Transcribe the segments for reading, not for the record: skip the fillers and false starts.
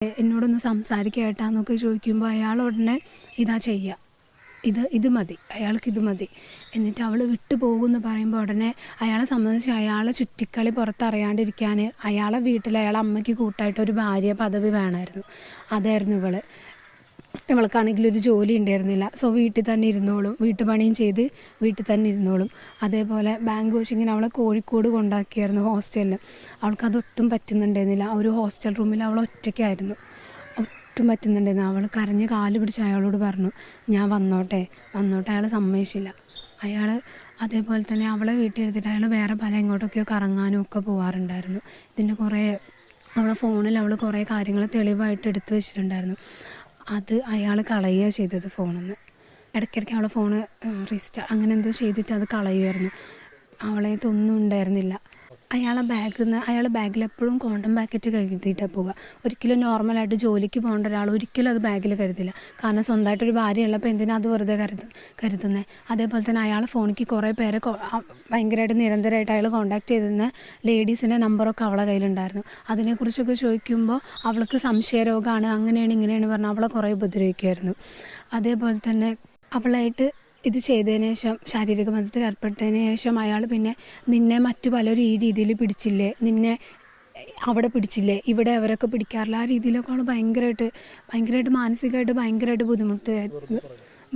എന്നോടൊന്ന് സംസാരിക്കേട്ടാന്നൊക്കെ ചോദിക്കുമ്പോൾ അയാൾ ഉടനെ ഇതാ ചെയ്യുക, ഇത് മതി, അയാൾക്കിത് മതി. എന്നിട്ട് അവൾ വിട്ടു പോകുമെന്ന് പറയുമ്പോൾ ഉടനെ അയാളെ സംബന്ധിച്ച് അയാളെ ചുറ്റിക്കളി പുറത്തറിയാണ്ടിരിക്കാൻ അയാളെ വീട്ടിൽ അയാളെ അമ്മയ്ക്ക് കൂട്ടായിട്ട് ഒരു ഭാര്യ പദവി വേണമായിരുന്നു. അതായിരുന്നു ഇവൾക്കാണെങ്കിൽ ഒരു ജോലി ഉണ്ടായിരുന്നില്ല. സോ വീട്ടിൽ തന്നെ ഇരുന്നോളും, വീട്ടുപണിയും ചെയ്ത് വീട്ടിൽ തന്നെ ഇരുന്നോളും. അതേപോലെ ബാങ്ക് കോച്ചിങ്ങിന് അവളെ കോഴിക്കോട് കൊണ്ടാക്കിയായിരുന്നു ഹോസ്റ്റലിൽ. അവൾക്കതൊട്ടും പറ്റുന്നുണ്ടായിരുന്നില്ല. ആ ഒരു ഹോസ്റ്റൽ റൂമിൽ അവൾ ഒറ്റയ്ക്കായിരുന്നു, ഒട്ടും പറ്റുന്നുണ്ടായിരുന്നു. അവൾ കരഞ്ഞ് കാല് പിടിച്ച് അയാളോട് പറഞ്ഞു ഞാൻ വന്നോട്ടെ. അയാൾ സമ്മതിച്ചില്ല. അയാൾ അതേപോലെ തന്നെ അവളെ വീട്ടിൽ എടുത്തിട്ട് അയാൾ വേറെ പല എങ്ങോട്ടൊക്കെയോ കറങ്ങാനും ഒക്കെ പോകാറുണ്ടായിരുന്നു. ഇതിൻ്റെ അവളെ ഫോണിൽ അവൾ കുറേ കാര്യങ്ങൾ തെളിവായിട്ട് എടുത്തു വെച്ചിട്ടുണ്ടായിരുന്നു. അത് അയാൾ കളയുക ചെയ്തത് ഫോണിൽ നിന്ന്. ഇടയ്ക്കിടയ്ക്ക് അവളെ ഫോണ് അങ്ങനെ എന്തോ ചെയ്തിട്ട് അത് കളയുമായിരുന്നു. അവളേതൊന്നും ഉണ്ടായിരുന്നില്ല. അയാൾ ബാഗിൽ എപ്പോഴും കോണ്ടം പാക്കറ്റ് കരുതിയിട്ടാണ് പോവുക. ഒരിക്കലും നോർമലായിട്ട് ജോലിക്ക് പോകേണ്ട ഒരാൾ ഒരിക്കലും അത് ബാഗിൽ കരുതില്ല. കാരണം സ്വന്തമായിട്ടൊരു ഭാര്യ ഉള്ളപ്പോൾ എന്തിനാ അത് വെറുതെ കരുതുന്നത്. അതേപോലെ തന്നെ അയാൾ ഫോണിലേക്ക് കുറേ പേരെ ഭയങ്കരമായിട്ട് നിരന്തരമായിട്ട് അയാൾ കോൺടാക്ട് ചെയ്തിരുന്ന ലേഡീസിൻ്റെ നമ്പറൊക്കെ അവളെ കയ്യിലുണ്ടായിരുന്നു. അതിനെക്കുറിച്ചൊക്കെ ചോദിക്കുമ്പോൾ അവൾക്ക് സംശയരോഗമാണ്, അങ്ങനെയാണ് ഇങ്ങനെയാണ് പറഞ്ഞാൽ അവളെ കുറേ ഉപദ്രവിക്കുമായിരുന്നു. അതേപോലെ തന്നെ അവളായിട്ട് ഇത് ചെയ്തതിന് ശേഷം, ശാരീരിക ബന്ധത്തിൽ ഏർപ്പെട്ടതിന് ശേഷം അയാൾ പിന്നെ നിന്നെ മറ്റു പലരും ഈ രീതിയിൽ പിടിച്ചില്ലേ, നിന്നെ അവിടെ പിടിച്ചില്ലേ, ഇവിടെ അവരൊക്കെ പിടിക്കാറില്ല, ആ രീതിയിലൊക്കെ അവൾ ഭയങ്കരമായിട്ട് മാനസികമായിട്ട് ഭയങ്കരമായിട്ട് ബുദ്ധിമുട്ടായിരുന്നു.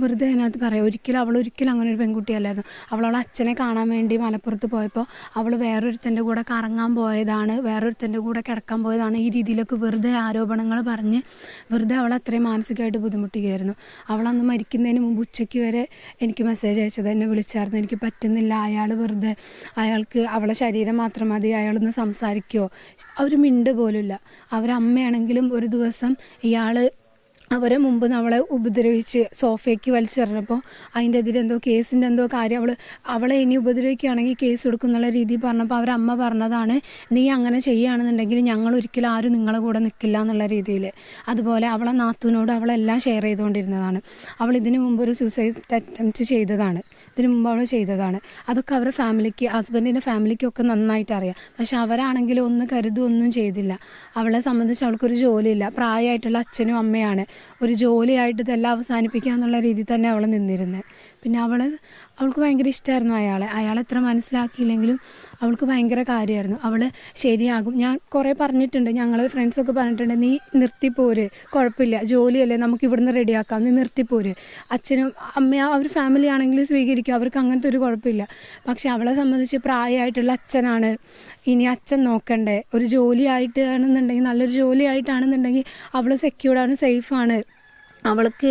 വെറുതെ അതിനകത്ത് പറയാം. അവളൊരിക്കലും അങ്ങനെ ഒരു പെൺകുട്ടിയല്ലായിരുന്നു. അവളവളെ അച്ഛനെ കാണാൻ വേണ്ടി മലപ്പുറത്ത് പോയപ്പോൾ അവൾ വേറൊരുത്തൻ്റെ കൂടെ കറങ്ങാൻ പോയതാണ്, വേറൊരുത്തൻ്റെ കൂടെ കിടക്കാൻ പോയതാണ്, ഈ രീതിയിലൊക്കെ വെറുതെ ആരോപണങ്ങൾ പറഞ്ഞ് വെറുതെ അവൾ അത്രയും മാനസികമായിട്ട് ബുദ്ധിമുട്ടുകയായിരുന്നു. അവളന്ന് മരിക്കുന്നതിന് മുമ്പ് ഉച്ചയ്ക്ക് വരെ എനിക്ക് മെസ്സേജ് അയച്ചത്, എന്നെ വിളിച്ചായിരുന്നു. എനിക്ക് പറ്റുന്നില്ല, അയാൾക്ക് അവളെ ശരീരം മാത്രം മതി, അയാളൊന്ന് സംസാരിക്കുമോ. അവർ മിണ്ട് പോലുമില്ല. അവരമ്മയാണെങ്കിലും ഒരു ദിവസം അവരെ മുമ്പ് നമ്മളെ ഉപദ്രവിച്ച് സോഫയ്ക്ക് വലിച്ചെറിഞ്ഞപ്പോൾ അതിൻ്റെ എതിരെ കേസിൻ്റെ കാര്യം അവളെ ഇനി ഉപദ്രവിക്കുകയാണെങ്കിൽ കേസ് കൊടുക്കുന്നുള്ള രീതിയിൽ പറഞ്ഞപ്പോൾ അവരമ്മ പറഞ്ഞതാണ്, നീ അങ്ങനെ ചെയ്യുകയാണെന്നുണ്ടെങ്കിൽ ഞങ്ങൾ ഒരിക്കലും ആരും നിങ്ങളെ കൂടെ നിൽക്കില്ല എന്നുള്ള രീതിയിൽ. അതുപോലെ അവളെ നാത്തൂനോട് അവളെല്ലാം ഷെയർ ചെയ്തുകൊണ്ടിരുന്നതാണ്. അവൾ ഇതിനു മുമ്പ് ഒരു സൂസൈഡ് അറ്റംപ്റ്റ് ചെയ്തതാണ്. അതൊക്കെ അവരുടെ ഫാമിലിക്ക്, ഹസ്ബൻഡിൻ്റെ ഫാമിലിക്കൊക്കെ നന്നായിട്ട് അറിയാം. പക്ഷെ അവരാണെങ്കിലും ഒന്നും ചെയ്തില്ല. അവളെ സംബന്ധിച്ച് അവൾക്കൊരു ജോലിയില്ല, പ്രായമായിട്ടുള്ള അച്ഛനും അമ്മയാണ്. ഒരു ജോലിയായിട്ട് ഇതെല്ലാം അവസാനിപ്പിക്കുക എന്നുള്ള രീതിയിൽ തന്നെ അവൾ നിന്നിരുന്നത്. പിന്നെ അവൾക്ക് ഭയങ്കര ഇഷ്ടമായിരുന്നു അയാളെ എത്ര മനസ്സിലാക്കിയില്ലെങ്കിലും അവൾക്ക് ഭയങ്കര കാര്യമായിരുന്നു. അവൾ ശരിയാകും, ഞാൻ കുറേ പറഞ്ഞിട്ടുണ്ട്, ഞങ്ങൾ ഫ്രണ്ട്സൊക്കെ പറഞ്ഞിട്ടുണ്ട്, നീ നിർത്തിപ്പോര്, കുഴപ്പമില്ല, ജോലിയല്ലേ, നമുക്ക് ഇവിടുന്ന് റെഡിയാക്കാം, നീ നിർത്തിപ്പോര്. അച്ഛനും അമ്മയും അവർ ഫാമിലി ആണെങ്കിൽ സ്വീകരിക്കും, അവർക്ക് അങ്ങനത്തെ ഒരു കുഴപ്പമില്ല. പക്ഷെ അവളെ സംബന്ധിച്ച് പ്രായമായിട്ടുള്ള അച്ഛനാണ്, ഇനി അച്ഛൻ നോക്കണ്ടേ. ഒരു ജോലിയായിട്ടാണെന്നുണ്ടെങ്കിൽ, നല്ലൊരു ജോലിയായിട്ടാണെന്നുണ്ടെങ്കിൽ അവൾ സെക്യൂർഡാണ്, സേഫാണ്, അവൾക്ക്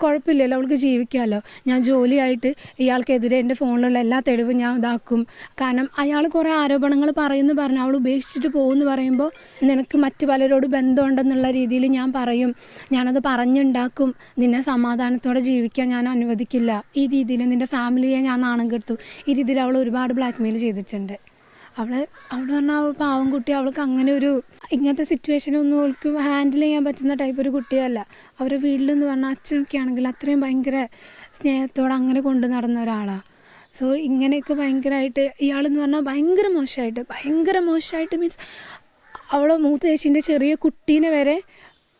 കുഴപ്പമില്ലല്ലോ, അവൾക്ക് ജീവിക്കാമല്ലോ. ഞാൻ ജോലിയായിട്ട് ഇയാൾക്കെതിരെ എൻ്റെ ഫോണിലുള്ള എല്ലാ തെളിവും ഞാൻ ഇതാക്കും. കാരണം അയാൾ കുറേ ആരോപണങ്ങൾ പറഞ്ഞു അവൾ ഉപേക്ഷിച്ചിട്ട് പോകുമെന്ന് പറയുമ്പോൾ നിനക്ക് മറ്റു പലരോട് ബന്ധമുണ്ടെന്നുള്ള രീതിയിൽ ഞാൻ പറയും, ഞാനത് പറഞ്ഞുണ്ടാക്കും, നിന്നെ സമാധാനത്തോടെ ജീവിക്കാൻ ഞാൻ അനുവദിക്കില്ല, ഈ രീതിയിൽ നിൻ്റെ ഫാമിലിയെ ഞാൻ നാണം കെടുത്തും, ഈ രീതിയിൽ അവൾ ഒരുപാട് ബ്ലാക്ക്മെയിൽ ചെയ്തിട്ടുണ്ട്. അവൾ പറഞ്ഞാൽ അവൾ പാവം കുട്ടി, അവൾക്ക് അങ്ങനെ ഇങ്ങനത്തെ സിറ്റുവേഷനൊന്നും അവൾക്ക് ഹാൻഡിൽ ചെയ്യാൻ പറ്റുന്ന ടൈപ്പ് ഒരു കുട്ടിയല്ല. അവരുടെ വീട്ടിലെന്ന് പറഞ്ഞാൽ അച്ഛനൊക്കെ ആണെങ്കിൽ അത്രയും ഭയങ്കര സ്നേഹത്തോടെ അങ്ങനെ കൊണ്ടു നടന്ന ഒരാളാണ്. സോ ഇങ്ങനെയൊക്കെ ഭയങ്കരമായിട്ട് ഇയാളെന്ന് പറഞ്ഞാൽ ഭയങ്കര മോശമായിട്ട് മീൻസ് അവളെ മൂത്ത ചേച്ചീൻ്റെ ചെറിയ കുട്ടീനെ വരെ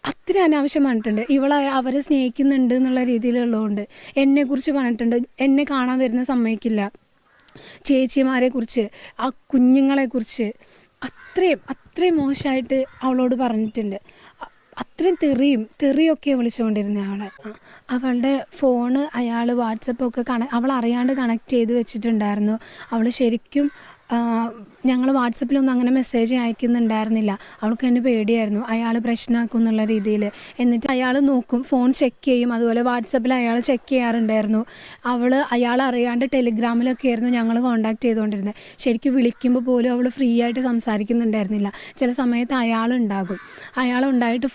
അത്ര അനാവശ്യം പറഞ്ഞിട്ടുണ്ട്. അവരെ സ്നേഹിക്കുന്നുണ്ട് എന്നുള്ള രീതിയിലുള്ളതുകൊണ്ട് എന്നെക്കുറിച്ച് പറഞ്ഞിട്ടുണ്ട്, എന്നെ കാണാൻ വരുന്ന സമ്മതിക്കില്ല, ചേച്ചിമാരെക്കുറിച്ച്, ആ കുഞ്ഞുങ്ങളെക്കുറിച്ച് അത്രയും മോശമായിട്ട് അവളോട് പറഞ്ഞിട്ടുണ്ട്. അത്രയും തെറിയൊക്കെ വിളിച്ചുകൊണ്ടിരുന്ന അവളുടെ ഫോണ് അയാൾ വാട്സപ്പൊക്കെ അവൾ അറിയാണ്ട് കണക്ട് ചെയ്ത് വെച്ചിട്ടുണ്ടായിരുന്നു. അവൾ ശരിക്കും ഞങ്ങൾ വാട്സപ്പിലൊന്നും അങ്ങനെ മെസ്സേജ് അയക്കുന്നുണ്ടായിരുന്നില്ല. അവൾക്ക് തന്നെ പേടിയായിരുന്നു അയാൾ പ്രശ്നമാക്കും എന്നുള്ള രീതിയിൽ. എന്നിട്ട് അയാൾ നോക്കും, ഫോൺ ചെക്ക് ചെയ്യും, അതുപോലെ വാട്സപ്പിൽ അയാൾ ചെക്ക് ചെയ്യാറുണ്ടായിരുന്നു. അയാൾ അറിയാണ്ട് ടെലിഗ്രാമിലൊക്കെ ആയിരുന്നു ഞങ്ങൾ കോൺടാക്ട് ചെയ്തുകൊണ്ടിരുന്നത്. ശരിക്കും വിളിക്കുമ്പോൾ പോലും അവൾ ഫ്രീ ആയിട്ട് സംസാരിക്കുന്നുണ്ടായിരുന്നില്ല. ചില സമയത്ത് അയാളുണ്ടായിട്ട്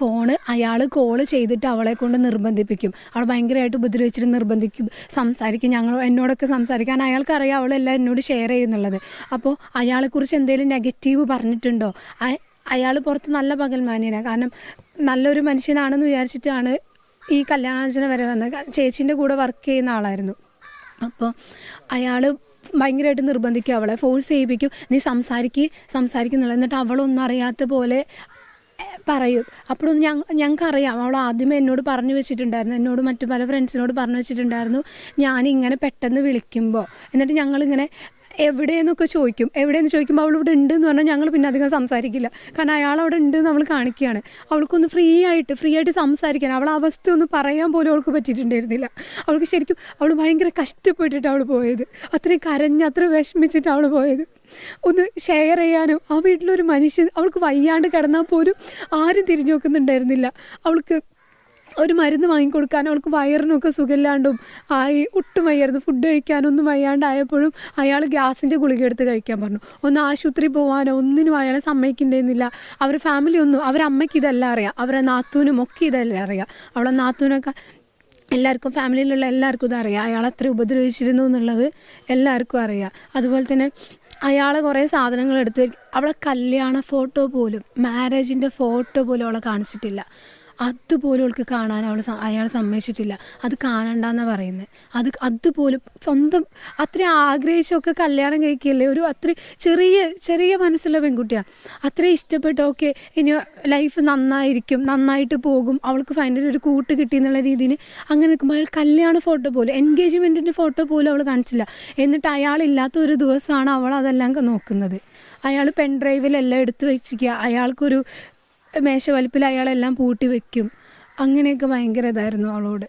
അയാൾ കോൾ ചെയ്തിട്ട് അവളെ കൊണ്ട് നിർബന്ധിപ്പിക്കും. അവൾ ഭയങ്കരമായിട്ട് ഉപദ്രവിച്ചിട്ട് നിർബന്ധിക്കും, സംസാരിക്കും, എന്നോടൊക്കെ സംസാരിക്കാൻ അയാൾക്കറിയാം അവളെല്ലാം എന്നോട് ഷെയർ ചെയ്യുന്നുള്ളത്. അപ്പോൾ അയാളെക്കുറിച്ച് എന്തെങ്കിലും നെഗറ്റീവ് പറഞ്ഞിട്ടുണ്ടോ, അയാൾ പുറത്ത് നല്ല പകൽമാന്യനാണ്, കാരണം നല്ലൊരു മനുഷ്യനാണെന്ന് വിചാരിച്ചിട്ടാണ് ഈ കല്യാണാലോചന വരെ വന്നത്. ചേച്ചീൻ്റെ കൂടെ വർക്ക് ചെയ്യുന്ന ആളായിരുന്നു. അപ്പോൾ അയാൾ ഭയങ്കരമായിട്ട് നിർബന്ധിക്കും, അവളെ ഫോഴ്സ് ചെയ്യിപ്പിക്കും, നീ സംസാരിക്കുന്നുള്ളത്. എന്നിട്ട് അവളൊന്നും അറിയാത്ത പോലെ പറയും. അപ്പോഴൊന്നും ഞങ്ങൾക്കറിയാം, അവൾ ആദ്യമേ എന്നോട് പറഞ്ഞു വെച്ചിട്ടുണ്ടായിരുന്നു, എന്നോട് മറ്റു പല ഫ്രണ്ട്സിനോട് പറഞ്ഞു വെച്ചിട്ടുണ്ടായിരുന്നു, ഞാനിങ്ങനെ പെട്ടെന്ന് വിളിക്കുമ്പോൾ എന്നിട്ട് ഞങ്ങളിങ്ങനെ എവിടെയെന്നൊക്കെ ചോദിക്കും. എവിടെയെന്ന് ചോദിക്കുമ്പോൾ അവൾ ഇവിടെ ഉണ്ടെന്ന് പറഞ്ഞാൽ ഞങ്ങൾ പിന്നെ അധികം സംസാരിക്കില്ല. കാരണം അയാൾ അവിടെ ഉണ്ടെന്ന് അവൾ കാണിക്കുകയാണ്. അവൾക്കൊന്ന് ഫ്രീ ആയിട്ട് സംസാരിക്കാൻ, അവളെ അവസ്ഥ ഒന്ന് പറയാൻ പോലും അവൾക്ക് പറ്റിയിട്ടുണ്ടായിരുന്നില്ല. അവൾക്ക് ശരിക്കും അവൾ ഭയങ്കര കഷ്ടപ്പെട്ടിട്ട് അവൾ പോയത്, അത്രയും കരഞ്ഞ് അത്ര വിഷമിച്ചിട്ട് അവൾ പോയത്. ഒന്ന് ഷെയർ ചെയ്യാനും ആ വീട്ടിലൊരു മനുഷ്യൻ, അവൾക്ക് വയ്യാണ്ട് കിടന്നാൽ പോലും ആരും തിരിഞ്ഞു നോക്കുന്നുണ്ടായിരുന്നില്ല. അവൾക്ക് ഒരു മരുന്ന് വാങ്ങിക്കൊടുക്കാൻ, അവൾക്ക് വയറിനൊക്കെ സുഖമില്ലാണ്ടും ആയി, ഒട്ടും വയ്യായിരുന്നു, ഫുഡ് കഴിക്കാനൊന്നും വയ്യാണ്ടായപ്പോഴും അയാൾ ഗ്യാസിൻ്റെ ഗുളിക എടുത്ത് കഴിക്കാൻ പറഞ്ഞു. ഒന്ന് ആശുപത്രി പോകാനോ ഒന്നിനും അയാളെ സമ്മതിക്കുന്നുണ്ടായിരുന്നില്ല. അവരുടെ ഫാമിലി ഒന്നും, അവരുടെ അമ്മയ്ക്ക് ഇതെല്ലാം അറിയാം, അവരുടെ നാത്തൂനും ഒക്കെ ഇതെല്ലാം അറിയാം. അവളെ നാത്തൂനൊക്കെ എല്ലാവർക്കും, ഫാമിലിയിലുള്ള എല്ലാവർക്കും ഇതറിയാം, അയാൾ അത്ര ഉപദ്രവിച്ചിരുന്നു എന്നുള്ളത് എല്ലാവർക്കും അറിയാം. അതുപോലെ തന്നെ അയാൾ കുറേ സാധനങ്ങൾ എടുത്ത് വയ്ക്കും. അവളെ കല്യാണ ഫോട്ടോ പോലും, മാരേജിൻ്റെ ഫോട്ടോ പോലും അവളെ കാണിച്ചിട്ടില്ല. അതുപോലും അവൾക്ക് കാണാൻ അയാൾ സമ്മതിച്ചിട്ടില്ല. അത് കാണണ്ടെന്നാണ് പറയുന്നത്. അതുപോലും സ്വന്തം അത്രയും ആഗ്രഹിച്ചൊക്കെ കല്യാണം കഴിക്കുകയല്ലേ, ഒരു അത്ര ചെറിയ മനസ്സുള്ള പെൺകുട്ടിയാണ്. അത്രയും ഇഷ്ടപ്പെട്ട് ഓക്കെ ഇനി ലൈഫ് നന്നായിരിക്കും, നന്നായിട്ട് പോകും, അവൾക്ക് ഫൈനലി ഒരു കൂട്ട് കിട്ടി എന്നുള്ള രീതിയിൽ അങ്ങനെ നിൽക്കുമ്പോൾ അയാൾ കല്യാണ ഫോട്ടോ പോലും, എൻഗേജ്മെൻറ്റിൻ്റെ ഫോട്ടോ പോലും അവൾ കാണിച്ചില്ല. എന്നിട്ട് അയാളില്ലാത്ത ഒരു ദിവസമാണ് അവൾ അതെല്ലാം നോക്കുന്നത്. അയാൾ പെൻ ഡ്രൈവിലെല്ലാം എടുത്ത് വെച്ചിരിക്കുക, അയാൾക്കൊരു മേശ വലിപ്പിൽ അയാളെല്ലാം പൂട്ടി വെക്കും. അങ്ങനെയൊക്കെ ഭയങ്കര ഇതായിരുന്നു അവളോട്.